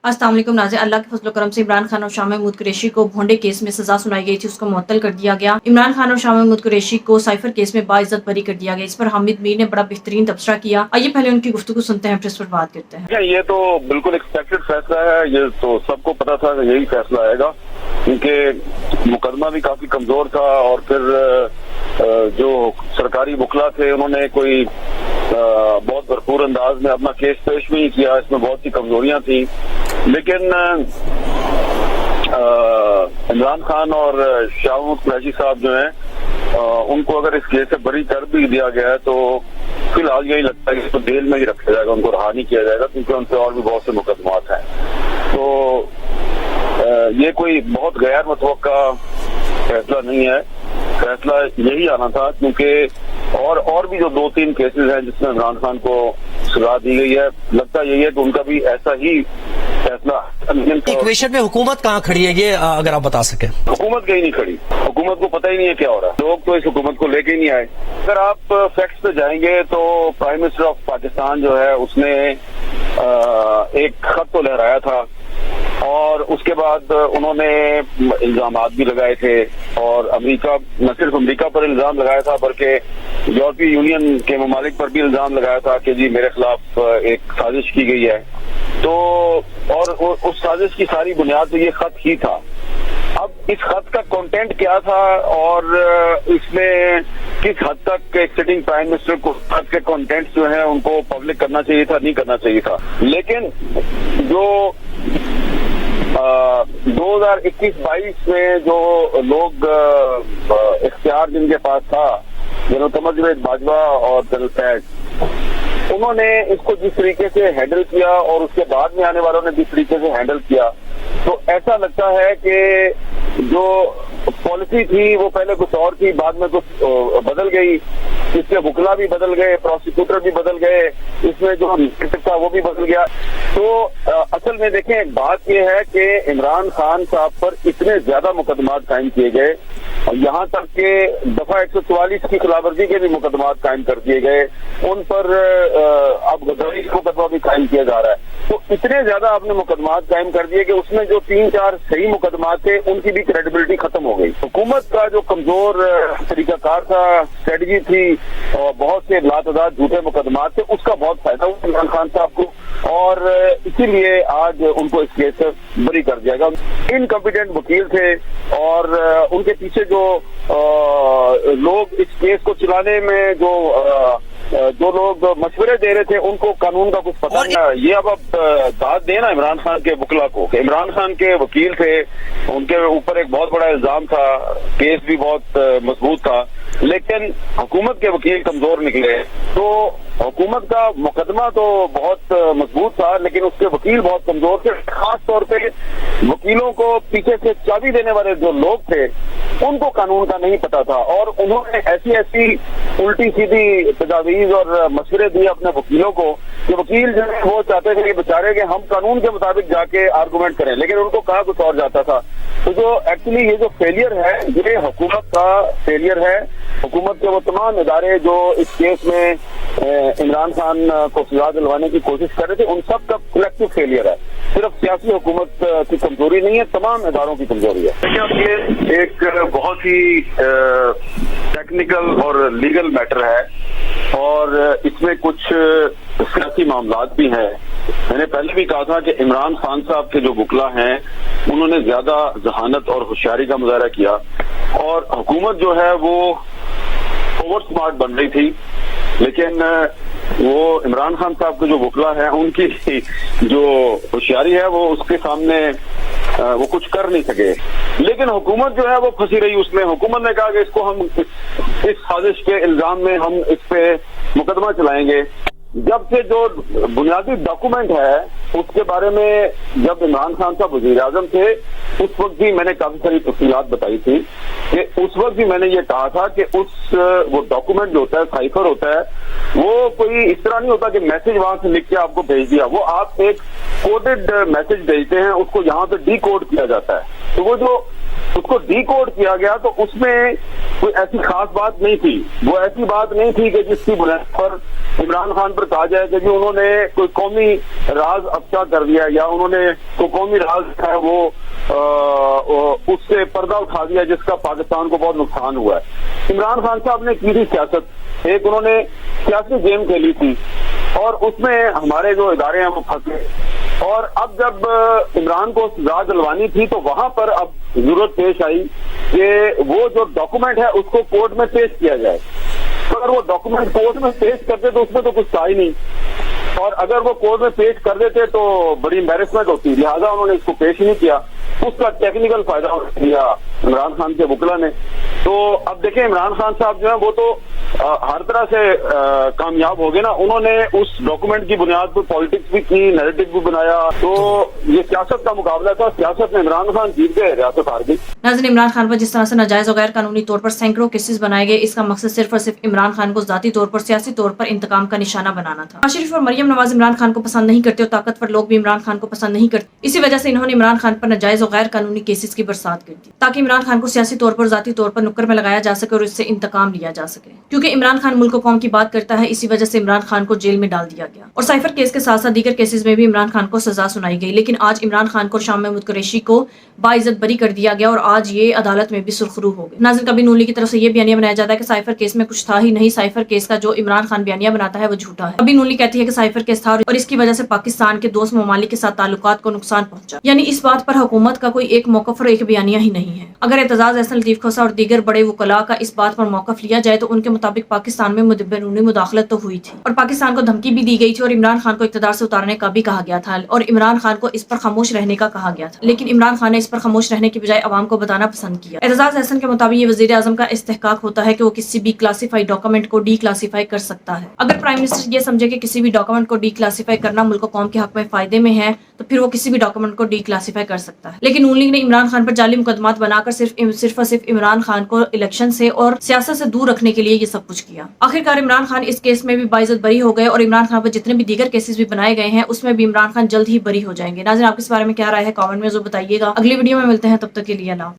अस्सलाम वालेकुम नाज़रीन, अल्लाह के फजल करम से इमरान खान और शाह महमूद कुरैशी को भोंडे केस में सजा सुनाई गई थी, उसको मुअत्तल कर दिया गया। इमरान खान और शाह महमूद कुरैशी को साइफर केस में बाइज्जत बरी कर दिया गया। इस पर हामिद मीर ने बड़ा बेहतरीन तबसरा किया। आइए पहले उनकी गुफ्तगू सुनते हैं, फिर इस पर बात करते हैं। ये तो बिल्कुल एक्सपेक्टेड फैसला है, ये तो सबको पता था कि यही फैसला आएगा, क्योंकि मुकदमा भी काफी कमजोर था और फिर जो सरकारी वकला थे उन्होंने कोई बहुत भरपूर अंदाज में अपना केस पेश भी नहीं किया। इसमें बहुत सी कमजोरियां थी, लेकिन इमरान खान और शाह महमूद कुरैशी साहब जो हैं उनको अगर इस केस से बरी कर भी दिया गया है तो फिलहाल यही लगता है कि इसको जेल में ही रखा जाएगा, उनको रहा नहीं किया जाएगा, क्योंकि उनसे और भी बहुत से मुकदमात हैं। तो ये कोई बहुत गैर मुतवक्का फैसला नहीं है, फैसला यही आना था, क्योंकि और भी जो 2-3 केसेस हैं जिसमें इमरान खान को सजा दी गई है, लगता यही है कि उनका भी ऐसा ही फैसला। इक्वेशन में हुकूमत कहाँ खड़ी है, ये अगर आप बता सकें। हुकूमत कहीं नहीं खड़ी, हुकूमत को पता ही नहीं है क्या हो रहा है, लोग तो इस हुकूमत को लेके ही नहीं आए। अगर आप फैक्ट्स पे जाएंगे तो प्राइम मिनिस्टर ऑफ पाकिस्तान जो है उसने एक खत तो लहराया था और उसके बाद उन्होंने इल्जामात भी लगाए थे, और अमेरिका, न सिर्फ अमेरिका पर इल्जाम लगाया था बल्कि यूरोपीय यूनियन के ममालिक पर भी इल्जाम लगाया था कि जी मेरे खिलाफ एक साजिश की गई है। तो और उस साजिश की सारी बुनियाद तो ये खत ही था। अब इस खत का कंटेंट क्या था और इसमें किस हद तक एक सिटिंग प्राइम मिनिस्टर को खत के कंटेंट जो है उनको पब्लिक करना चाहिए था, नहीं करना चाहिए था। लेकिन जो 2021-22 में जो लोग इख्तियार जिनके पास था, जनरल कमर जावेद बाजवा और जनरल फैज, उन्होंने इसको जिस तरीके से हैंडल किया और उसके बाद में आने वालों ने जिस तरीके से हैंडल किया, तो ऐसा लगता है कि जो पॉलिसी थी वो पहले कुछ और थी, बाद में कुछ बदल गई, इसके वकला भी बदल गए, प्रोसिक्यूटर भी बदल गए, इसमें जो था वो भी बदल गया। तो असल में देखें, एक बात यह है कि इमरान खान साहब पर इतने ज्यादा मुकदमात कायम किए गए, यहाँ तक कि दफा 144 की खिलाफवर्जी के भी मुकदमात कायम कर दिए गए, उन पर अब गद्दारी का मुकदमा भी कायम किया जा रहा है। तो इतने ज्यादा आपने मुकदमात कायम कर दिए कि उसमें जो 3-4 सही मुकदमात थे उनकी भी क्रेडिबिलिटी खत्म हो गई। हुकूमत का जो कमजोर तरीकाकार था, स्ट्रेटजी थी, और बहुत से लातदाद झूठे मुकदमात थे, उसका बहुत फायदा हुआ इमरान खान साहब को, और इसीलिए आज उनको इस केस से बरी कर दिया गया। इनकम्पिटेंट वकील थे और उनके पीछे जो लोग इस केस को चलाने में जो लोग मशवरे दे रहे थे उनको कानून का कुछ पता नहीं। ये अब दाद देना इमरान खान के वकला को कि इमरान खान के वकील थे, उनके ऊपर एक बहुत बड़ा इल्जाम था, केस भी बहुत मजबूत था, लेकिन हुकूमत के वकील कमजोर निकले। तो हुकूमत का मुकदमा तो बहुत मजबूत था, लेकिन उसके वकील बहुत कमजोर थे। खास तौर पे वकीलों को पीछे से चाबी देने वाले जो लोग थे उनको कानून का नहीं पता था, और उन्होंने ऐसी उल्टी सीधी तजावीज और मशवरे दिए अपने वकीलों को कि वकील जो है वो चाहते थे कि बेचारे कि हम कानून के मुताबिक जाके आर्गूमेंट करें, लेकिन उनको कहा कुछ और जाता था। तो जो एक्चुअली ये जो फेलियर है, ये हुकूमत का फेलियर है। हुकूमत के वो तमाम इदारे जो इस केस में इमरान खान को सजा दिलवाने की कोशिश कर रहे थे, उन सब का कलेक्टिव फेलियर है। सिर्फ सियासी हुकूमत की कमजोरी नहीं है, तमाम इदारों की कमजोरी है। देखिए, ये एक बहुत ही टेक्निकल और लीगल मैटर है और इसमें कुछ सियासी मामलात भी हैं। मैंने पहले भी कहा था कि इमरान खान साहब के जो वकला हैं उन्होंने ज्यादा जहानत और होशियारी का मुजाहरा किया, और हुकूमत जो है वो ओवर स्मार्ट बन रही थी, लेकिन वो इमरान खान साहब के जो वकला हैं उनकी जो होशियारी है वो उसके सामने वो कुछ कर नहीं सके। लेकिन हुकूमत जो है वो फंसी रही उसमें। हुकूमत ने कहा कि इसको हम इस साजिश के इल्जाम में हम इस पे मुकदमा चलाएंगे। जब से जो बुनियादी डॉक्यूमेंट है उसके बारे में जब इमरान खान साहब वज़ीर आज़म थे उस वक्त भी मैंने काफी सारी तफसीलात बताई थी कि उस वक्त भी मैंने ये कहा था कि वो डॉक्यूमेंट जो होता है, साइफर होता है, वो कोई इस तरह नहीं होता कि मैसेज वहां से लिख के आपको भेज दिया। वो आप एक कोडेड मैसेज भेजते हैं, उसको यहाँ पे डी कोड किया जाता है। तो वो जो اس کو ڈی کوڈ کیا گیا تو اس میں کوئی ایسی خاص بات نہیں تھی. وہ ایسی بات نہیں تھی کہ جس کی بنیاد پر عمران خان پر کہا جائے کہ انہوں نے کوئی قومی راز افشا کر دیا یا انہوں نے کوئی قومی راز ہے وہ اس سے پردہ اٹھا دیا جس کا پاکستان کو بہت نقصان ہوا ہے. عمران خان صاحب نے کی تھی سیاست، ایک انہوں نے سیاسی گیم کھیلی تھی اور اس میں ہمارے جو ادارے ہیں وہ پھنسے. اور اب جب عمران کو سزا دلوانی تھی تو وہاں پر اب ضرورت پیش آئی کہ وہ جو ڈاکومنٹ ہے اس کو کورٹ میں پیش کیا جائے. اگر وہ ڈاکومنٹ کورٹ میں پیش کرتے تو اس میں تو کچھ تھا ہی نہیں، اور اگر وہ کورٹ میں پیش کر دیتے تو بڑی امبیرسمنٹ ہوتی، لہٰذا انہوں نے اس کو پیش نہیں کیا. اس کا ٹیکنیکل فائدہ لیا عمران خان کے وکلا نے. تو اب دیکھیں عمران خان صاحب جو ہیں وہ تو ہر طرح سے کامیاب ہو گئے نا. انہوں نے اس ڈاکومنٹ کی بنیاد پر پالیٹکس بھی کی، نیریٹو بھی بنایا. تو یہ سیاست کا مقابلہ تھا، سیاست میں عمران خان جیت گئے، ریاست ہار گئی. ناظرین، عمران خان پر جس طرح سے ناجائز اور غیر قانونی طور پر سینکڑوں کیسز بنائے گئے، اس کا مقصد صرف اور صرف عمران خان کو ذاتی طور پر سیاسی طور پر انتقام کا نشانہ بنانا تھا. نواز شریف اور مریم نواز عمران خان کو پسند نہیں کرتے اور طاقتور لوگ بھی عمران خان کو پسند نہیں کرتے. اسی وجہ سے انہوں نے عمران خان پر ناجائز اور غیر قانونی کیسز کی برسات کر دی تاکہ عمران خان کو سیاسی طور پر ذاتی طور پر نکر میں لگایا جا سکے اور اس سے انتقام لیا جا سکے. کیونکہ عمران خان ملک و قوم کی بات کرتا ہے، اسی وجہ سے عمران خان کو جیل میں ڈال دیا گیا. اور سائفر کیس کے ساتھ ساتھ دیگر کیسز میں بھی عمران خان کو سزا سنائی گئی. لیکن آج عمران خان کو اور شاہ محمود قریشی کو باعزت بری کر دیا گیا اور آج یہ عدالت میں بھی سرخرو ہو گئے. ناظرین، کبھی نون لیگ کی طرف سے یہ بیانیہ بنایا جاتا ہے کہ سائفر کیس میں کچھ تھا ہی نہیں، سائفر کیس کا جو عمران خان بیانیہ بناتا ہے وہ جھوٹا ہے. کبھی نون لیگ کہتی ہے کہ سائفر کیس تھا اور اس کی وجہ سے پاکستان کے دوست ممالک کے ساتھ تعلقات کو نقصان پہنچا. یعنی اس بات پر حکومت کا کوئی ایک موقف اور ایک بیانیہ ہی نہیں ہے. اگر اعتزاز احسن لطیف کھوسہ اور دیگر بڑے وکلاء کا اس بات پر موقف لیا جائے تو ان کے مطابق پاکستان میں بیرونی مداخلت تو ہوئی تھی اور پاکستان کو دھمکی بھی دی گئی تھی اور عمران خان کو اقتدار سے اتارنے کا بھی کہا گیا تھا اور عمران خان کو اس پر خاموش رہنے کا کہا گیا تھا. لیکن عمران خان نے اس پر خاموش رہنے کی بجائے عوام کو بتانا پسند کیا. اعتزاز احسن کے مطابق یہ وزیر اعظم کا استحقاق ہوتا ہے کہ وہ کسی بھی کلاسیفائی ڈاکومنٹ کو ڈی کلاسیفائی کر سکتا ہے. اگر پرائم منسٹر یہ سمجھے کہ کسی بھی ڈاکومنٹ کو ڈی کلاسیفائی کرنا ملک و قوم کے حق میں فائدے میں ہے تو پھر وہ کسی بھی ڈاکومنٹ کو ڈی کلاسیفائی کر سکتا ہے. لیکن نون لیگ نے عمران خان پر جعلی مقدمات بنا کر صرف اور صرف عمران خان کو الیکشن سے اور سیاست سے دور رکھنے کے لیے یہ سب کچھ کیا. آخرکار عمران خان اس کیس میں بھی باعزت بری ہو گئے اور عمران خان پر جتنے بھی دیگر کیسز بھی بنائے گئے ہیں اس میں بھی عمران خان جلد ہی بری ہو جائیں گے. ناظرین، آپ اس بارے میں کیا رائے ہے کامنٹ میں ضرور بتائیے گا. اگلی ویڈیو میں ملتے ہیں، تب تک کے لیے اللہ.